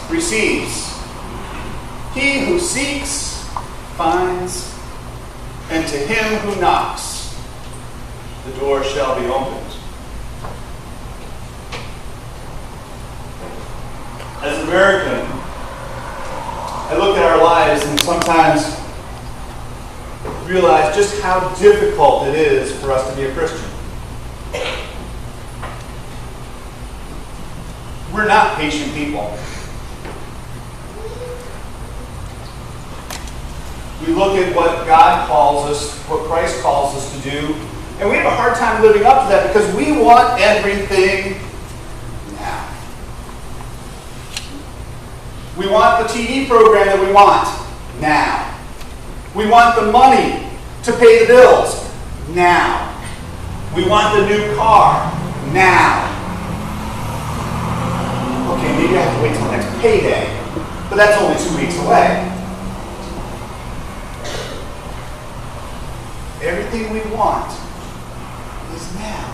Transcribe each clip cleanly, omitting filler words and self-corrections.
receives. He who seeks finds, and to him who knocks, the door shall be opened. As an American, I look at our lives and sometimes realize just how difficult it is for us to be a Christian. We're not patient people. We look at what God calls us, what Christ calls us to do, and we have a hard time living up to that because we want everything now. We want the TV program that we want now. We want the money to pay the bills now. We want the new car now. Okay, maybe I have to wait till next payday, but that's only 2 weeks away. Everything we want is now.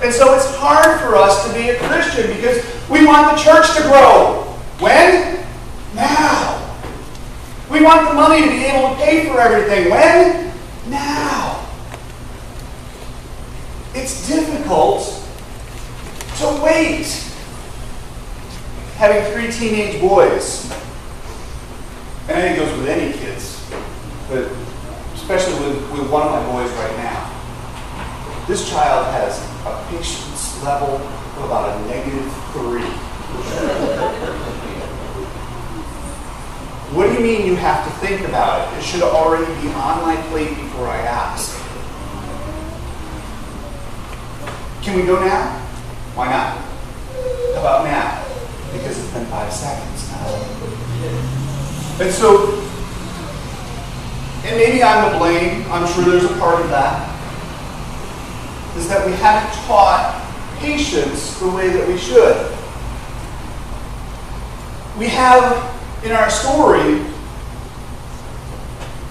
And so it's hard for us to be a Christian because we want the church to grow. When? Now. We want the money to be able to pay for everything. When? Now. It's difficult to wait. Having 3 teenage boys, and I think it goes with any kids, but especially with one of my boys right now. This child has a patience level of about a -3. What do you mean you have to think about it? It should already be on my plate before I ask. Can we go now? Why not? How about now? Because it's been 5 seconds now. And so, and maybe I'm to blame, I'm sure there's a part of that, is that we haven't taught patience the way that we should. We have, in our story,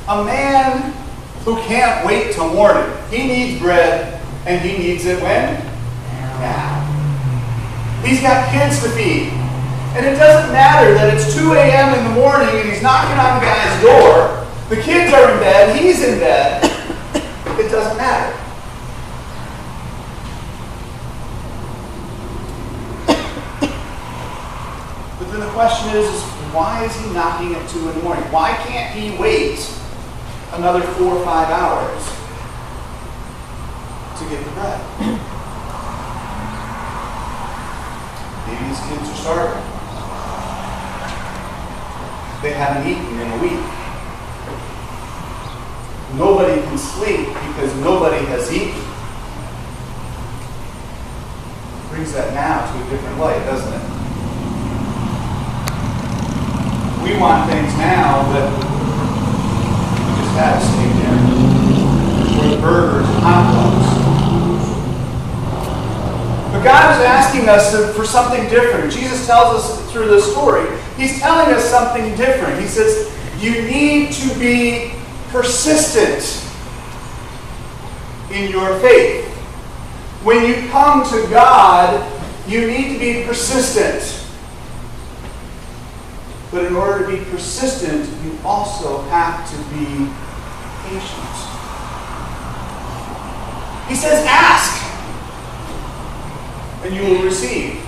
a man who can't wait till morning. He needs bread, and he needs it when? Now. He's got kids to feed. And it doesn't matter that it's 2 a.m. in the morning and he's knocking on the guy's door. The kids are in bed, he's in bed. It doesn't matter. But then the question is why is he knocking at 2 in the morning? Why can't he wait another 4 or 5 hours to get the bread? Maybe his kids are starving. They haven't eaten in a week. Nobody can sleep because nobody has eaten. Brings that now to a different light, doesn't it? We want things now, but we just have to stay there. Or the burgers and hot dogs. But God is asking us for something different. Jesus tells us through this story, He's telling us something different. He says, you need to be persistent in your faith. When you come to God, you need to be persistent. But in order to be persistent, you also have to be patient. He says, ask, and you will receive.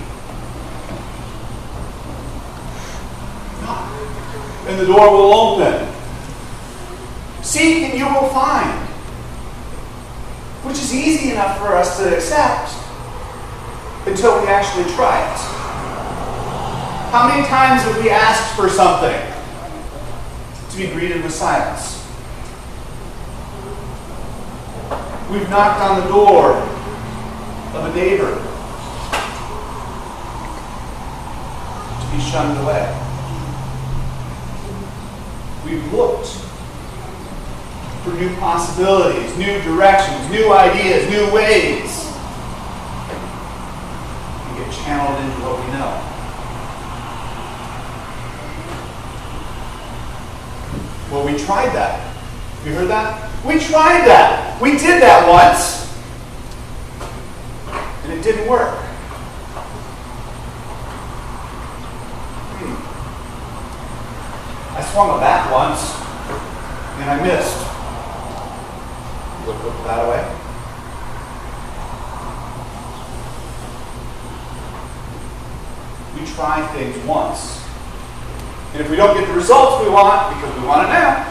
Knock, and the door will open. Seek, and you will find. Which is easy enough for us to accept until we actually try it. How many times have we asked for something to be greeted with silence? We've knocked on the door of a neighbor to be shunned away. We've looked for new possibilities, new directions, new ideas, new ways. We get channeled into what we know. Well, we tried that. Have you heard that? We tried that. We did that once. And it didn't work. swung a bat once, and I missed. Would put the bat away. We try things once. And if we don't get the results we want, because we want it now,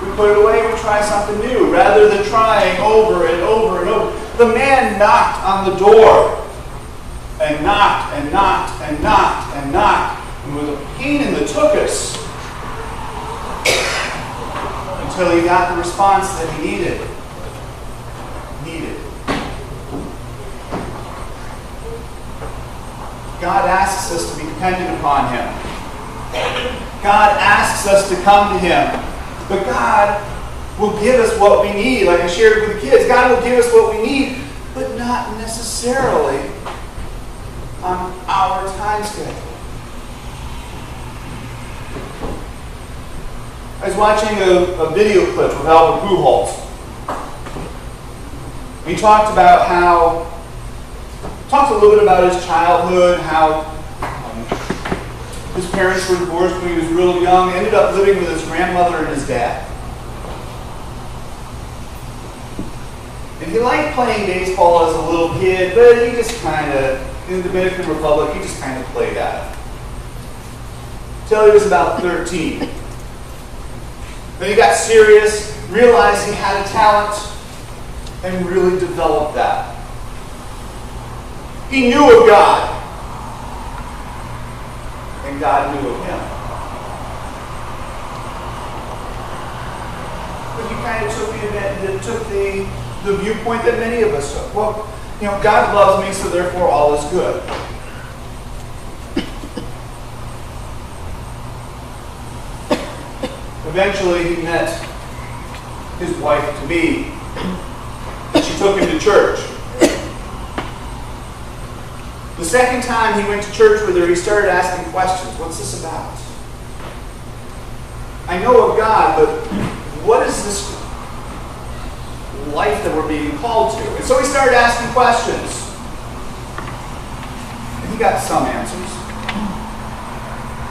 we put it away and we try something new, rather than trying over and over and over. The man knocked on the door, and knocked and knocked and knocked and knocked, and it was a pain in the tuchus until he got the response that he needed. God asks us to be dependent upon Him. God asks us to come to Him. But God will give us what we need. Like I shared with the kids, God will give us what we need, but not necessarily on our time schedule. I was watching a video clip of Albert Pujols. He talked a little bit about his childhood, how his parents were divorced when he was real young, ended up living with his grandmother and his dad. And he liked playing baseball as a little kid, but he just kind of, in the Dominican Republic, he just kind of played at it. Until he was about 13. Then he got serious, realized he had a talent, and really developed that. He knew of God, and God knew of him. But he kind of took the viewpoint that many of us took. Well, God loves me, so therefore all is good. Eventually, he met his wife-to-be. She took him to church. The second time he went to church with her, he started asking questions. What's this about? I know of God, but what is this life that we're being called to? And so he started asking questions. And he got some answers.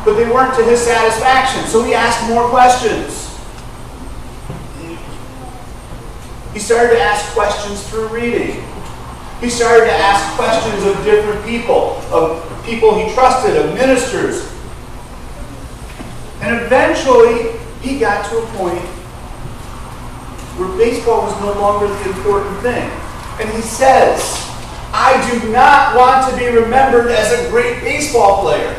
But they weren't to his satisfaction, so he asked more questions. He started to ask questions through reading. He started to ask questions of different people, of people he trusted, of ministers. And eventually, he got to a point where baseball was no longer the important thing. And he says, I do not want to be remembered as a great baseball player.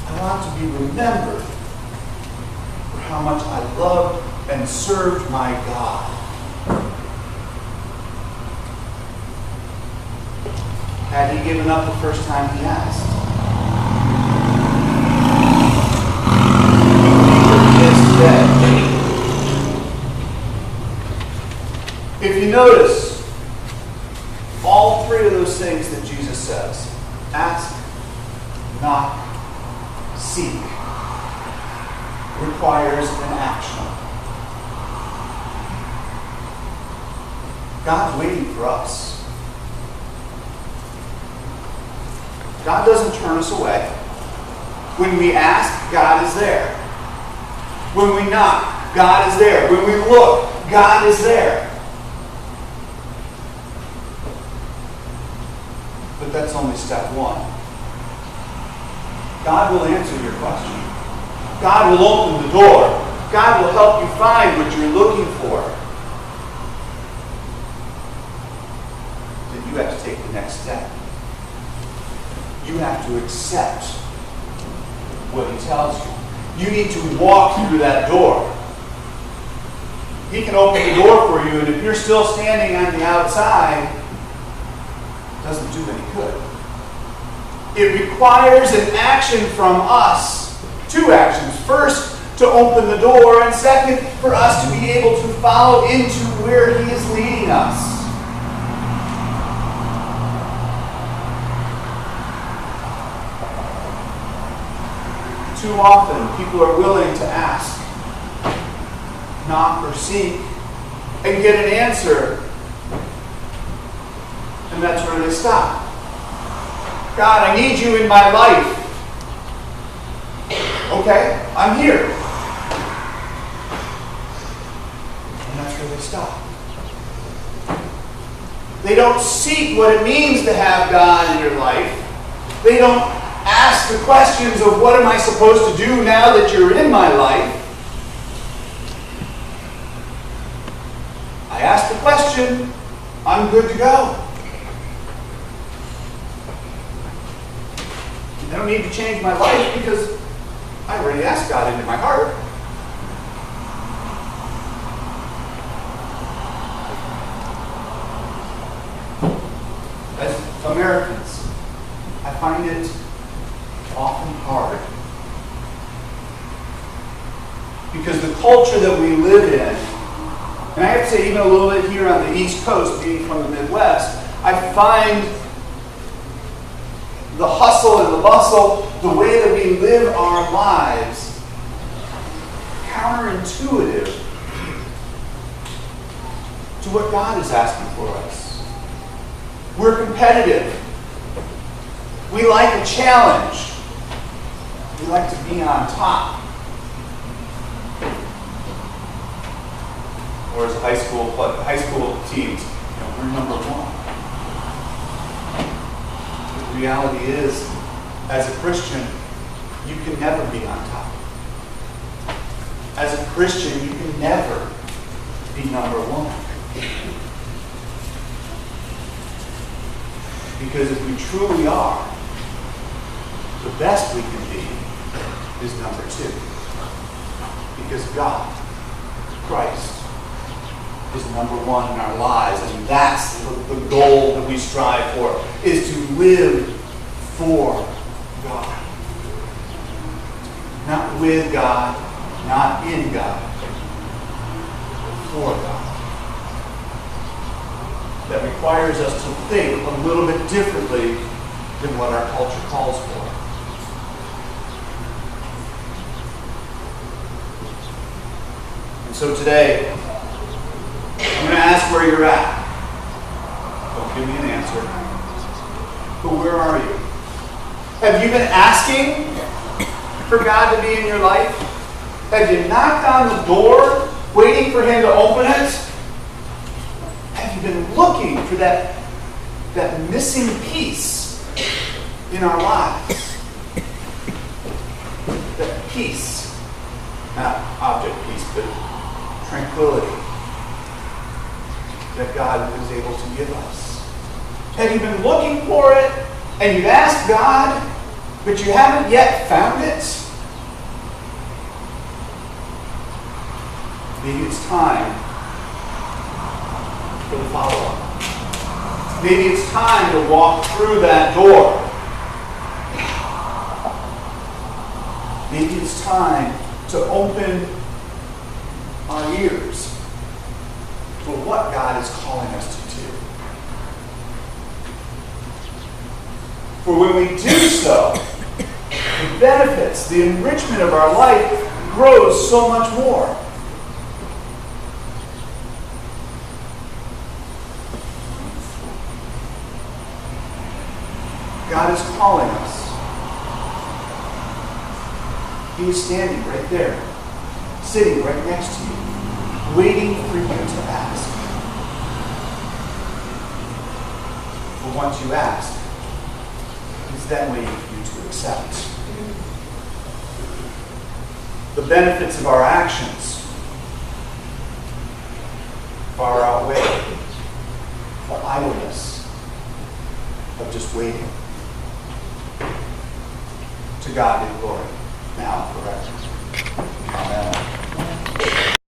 I want to be remembered for how much I loved and served my God. Had he given up the first time he asked? He is today. If you notice, all three of those things that Jesus says, ask, knock, seek, requires an action. God's waiting for us. God doesn't turn us away. When we ask, God is there. When we knock, God is there. When we look, God is there. But that's only step one. God will answer your question. God will open the door. God will help you find what you're looking for. Then you have to take the next step. You have to accept what he tells you. You need to walk through that door. He can open the door for you, and if you're still standing on the outside, it doesn't do any good. It requires an action from us. Two actions. First, to open the door, and second, for us to be able to follow into where he is leading us. Too often, people are willing to ask, knock, or seek, and get an answer, and that's where they stop. God, I need you in my life. Okay, I'm here. And that's where they stop. They don't seek what it means to have God in your life. They don't ask the questions of what am I supposed to do now that you're in my life. I ask the question, I'm good to go. I don't need to change my life because I already asked God into my heart. As Americans, I find it often hard because the culture that we live in, and I have to say even a little bit here on the East Coast, being from the Midwest, I find the hustle and the bustle, the way that we live our lives, counterintuitive to what God is asking for us. We're competitive. We like a challenge. We like to be on top. Or as high school teams, we're number one. The reality is, as a Christian, you can never be on top. As a Christian, you can never be number one. Because if we truly are, the best we can be is number two. Because God, Christ, is number one in our lives, and that's the goal that we strive for, is to live for God. Not with God, not in God, but for God. That requires us to think a little bit differently than what our culture calls for. And so today, I'm going to ask where you're at. Don't give me an answer. But where are you? Have you been asking for God to be in your life? Have you knocked on the door, waiting for Him to open it? Have you been looking for that missing piece in our lives? That peace. Not object peace, but tranquility that God was able to give us. Have you been looking for it and you've asked God, but you haven't yet found it? Maybe it's time for the follow-up. Maybe it's time to walk through that door. Maybe it's time to open our ears for what God is calling us to do. For when we do so, the benefits, the enrichment of our life grows so much more. God is calling us. He is standing right there, sitting right next to you, waiting for you to ask. But once you ask, He's then waiting for you to accept. The benefits of our actions far outweigh the idleness of just waiting. To God be glory, now and forever.